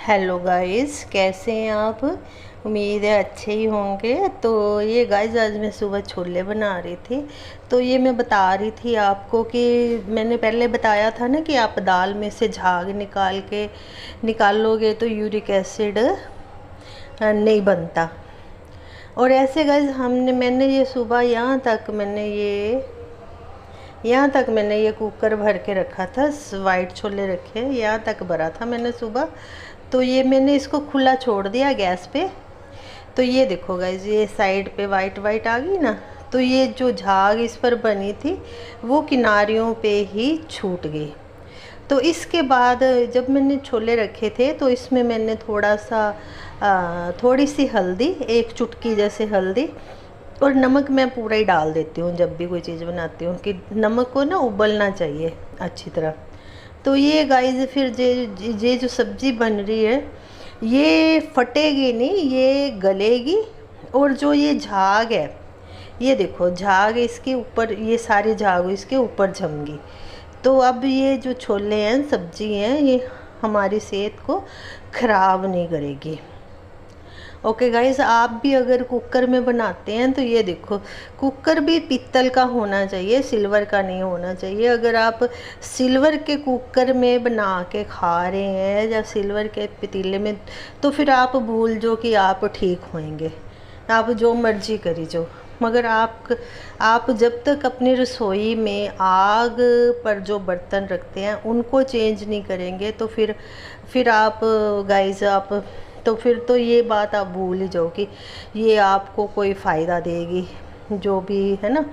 Hello guys, कैसे हैं आप। उम्मीद है अच्छे ही होंगे। तो ये गाइस, आज मैं सुबह छोले बना रही थी। तो ये मैं बता रही थी आपको कि मैंने पहले बताया था ना कि आप दाल में से झाग निकालोगे तो यूरिक एसिड नहीं बनता। और ऐसे गाइस मैंने ये सुबह यहाँ तक मैंने ये कुकर भर के रखा था। वाइट छोले रखे, यहाँ तक भरा था मैंने सुबह। तो ये मैंने इसको खुला छोड़ दिया गैस पे। तो ये देखो गाइस, ये साइड पे वाइट वाइट आ गई ना। तो ये जो झाग इस पर बनी थी वो किनारियों पे ही छूट गई। तो इसके बाद जब मैंने छोले रखे थे तो इसमें मैंने थोड़ी सी हल्दी, एक चुटकी जैसे हल्दी, और नमक मैं पूरा ही डाल देती हूँ जब भी कोई चीज़ बनाती हूँ, कि नमक को ना उबलना चाहिए अच्छी तरह। तो ये गाइस, फिर ये जो सब्ज़ी बन रही है ये फटेगी नहीं, ये गलेगी। और जो ये झाग है, ये देखो झाग इसके ऊपर, ये सारी झाग इसके ऊपर जमेगी। तो अब ये जो छोले हैं, सब्जी हैं, ये हमारी सेहत को ख़राब नहीं करेगी। ओके गाइस, आप भी अगर कुकर में बनाते हैं तो ये देखो, कुकर भी पीतल का होना चाहिए, सिल्वर का नहीं होना चाहिए। अगर आप सिल्वर के कुकर में बना के खा रहे हैं या सिल्वर के पतीले में, तो फिर आप भूल जो कि आप ठीक होंगे। आप जो मर्जी करी जो, मगर आप जब तक अपनी रसोई में आग पर जो बर्तन रखते हैं उनको चेंज नहीं करेंगे तो फिर आप गाइस, तो फिर तो ये बात आप भूल ही जाओ कि ये आपको कोई फ़ायदा देगी। जो भी है ना,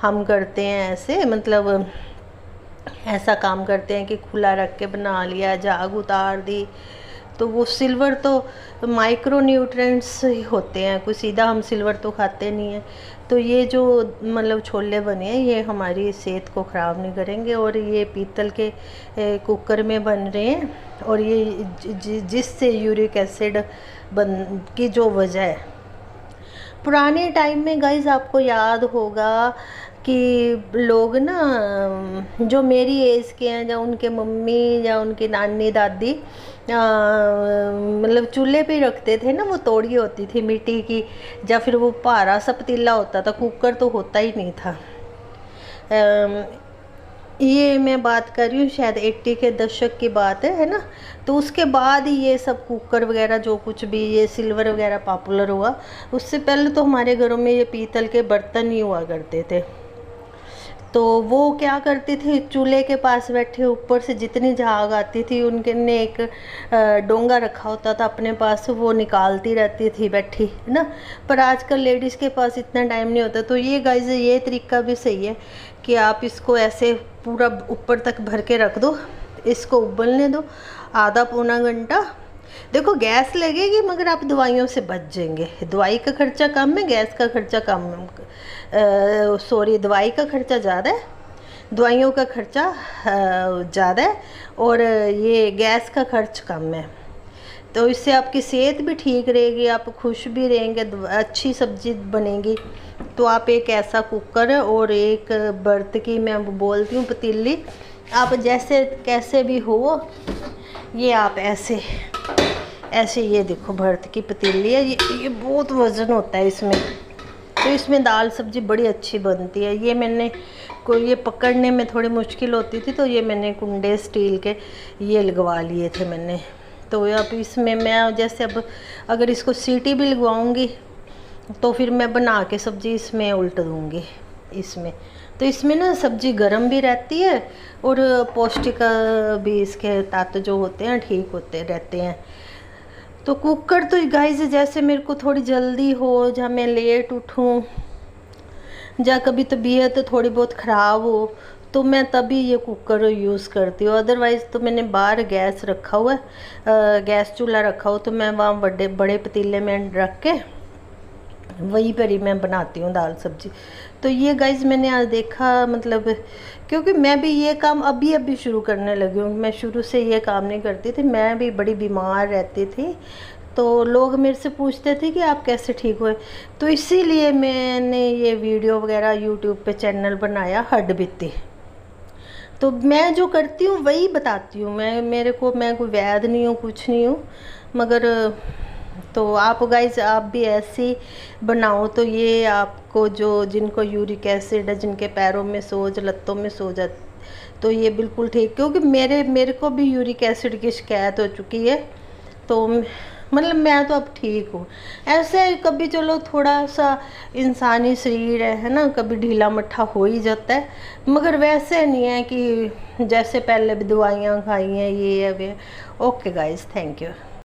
हम करते हैं ऐसे, मतलब ऐसा काम करते हैं कि खुला रख के बना लिया, झाग उतार दी। तो वो सिल्वर तो माइक्रो न्यूट्रेंट्स ही होते हैं, कोई सीधा हम सिल्वर तो खाते नहीं हैं। तो ये जो मतलब छोले बने हैं ये हमारी सेहत को ख़राब नहीं करेंगे। और ये पीतल के कुकर में बन रहे हैं। और ये जिससे यूरिक एसिड बन की जो वजह है, पुराने टाइम में गाइस आपको याद होगा कि लोग ना, जो मेरी एज के हैं, या उनके मम्मी या उनकी नानी दादी, मतलब चूल्हे पे ही रखते थे ना। वो तोड़ी होती थी मिट्टी की, या फिर वो भारा सा पतीला होता था, कुकर तो होता ही नहीं था। ये मैं बात कर रही हूँ शायद 80 के दशक की बात है ना। तो उसके बाद ही ये सब कुकर वगैरह जो कुछ भी ये सिल्वर वगैरह पॉपुलर हुआ। उससे पहले तो हमारे घरों में ये पीतल के बर्तन ही हुआ करते थे। तो वो क्या करते थे, चूल्हे के पास बैठे, ऊपर से जितनी झाग आती थी उनके ने एक डोंगा रखा होता था अपने पास, वो निकालती रहती थी बैठी, है ना। पर आजकल लेडीज़ के पास इतना टाइम नहीं होता। तो ये गाइस, ये तरीका भी सही है कि आप इसको ऐसे पूरा ऊपर तक भर के रख दो, इसको उबलने दो आधा पौना घंटा। देखो गैस लगेगी मगर आप दवाइयों से बच जाएंगे। दवाई का खर्चा कम है, गैस का खर्चा कम है। सॉरी, दवाई का खर्चा ज़्यादा है, दवाइयों का खर्चा ज़्यादा है, और ये गैस का खर्च कम है। तो इससे आपकी सेहत भी ठीक रहेगी, आप खुश भी रहेंगे, अच्छी सब्जी बनेगी। तो आप एक ऐसा कुकर और एक बर्त की, मैं बोलती हूँ पतीली, आप जैसे कैसे भी हो, ये आप ऐसे ये देखो भरत की पतीली है। ये बहुत वज़न होता है इसमें। तो इसमें दाल सब्ज़ी बड़ी अच्छी बनती है। ये पकड़ने में थोड़ी मुश्किल होती थी, तो ये मैंने कुंडे स्टील के ये लगवा लिए थे मैंने। तो अब इसमें मैं जैसे, अब अगर इसको सीटी भी लगवाऊंगी तो फिर मैं बना के सब्ज़ी इसमें उल्ट दूँगी इसमें। तो इसमें ना सब्ज़ी गर्म भी रहती है और पौष्टिक भी, इसके तत्व जो होते हैं ठीक होते रहते हैं। तो कुकर तो गाइस, जैसे मेरे को थोड़ी जल्दी हो, या मैं लेट उठूँ, या कभी तबीयत थोड़ी बहुत ख़राब हो, तो मैं तभी ये कुकर यूज़ करती हूँ। अदरवाइज़ तो मैंने बाहर गैस रखा हुआ है, गैस चूल्हा रखा हो, तो मैं वहाँ बड़े पतीले में रख के वहीं पर ही मैं बनाती हूँ दाल सब्ज़ी। तो ये गाइस मैंने आज देखा, मतलब क्योंकि मैं भी ये काम अभी शुरू करने लगी हूँ। मैं शुरू से ये काम नहीं करती थी, मैं भी बड़ी बीमार रहती थी। तो लोग मेरे से पूछते थे कि आप कैसे ठीक हुए। तो इसीलिए मैंने ये वीडियो वगैरह यूट्यूब पे चैनल बनाया, हड्ड बीती। तो मैं जो करती हूँ वही बताती हूँ, मैं कोई वैद्य नहीं हूँ, कुछ नहीं हूँ, मगर तो आप गाइज आप भी ऐसे बनाओ तो ये आपको जो जिनको यूरिक एसिड है, जिनके पैरों में सोज, लत्तों में सोज है, तो ये बिल्कुल ठीक, क्योंकि मेरे को भी यूरिक एसिड की शिकायत हो चुकी है। तो मतलब मैं तो अब ठीक हूँ। ऐसे कभी चलो थोड़ा सा इंसानी शरीर है ना, कभी ढीला मट्ठा हो ही जाता है, मगर वैसे नहीं है कि जैसे पहले भी दवाइयाँ खाई हैं ये है वे। Okay guys, thank you.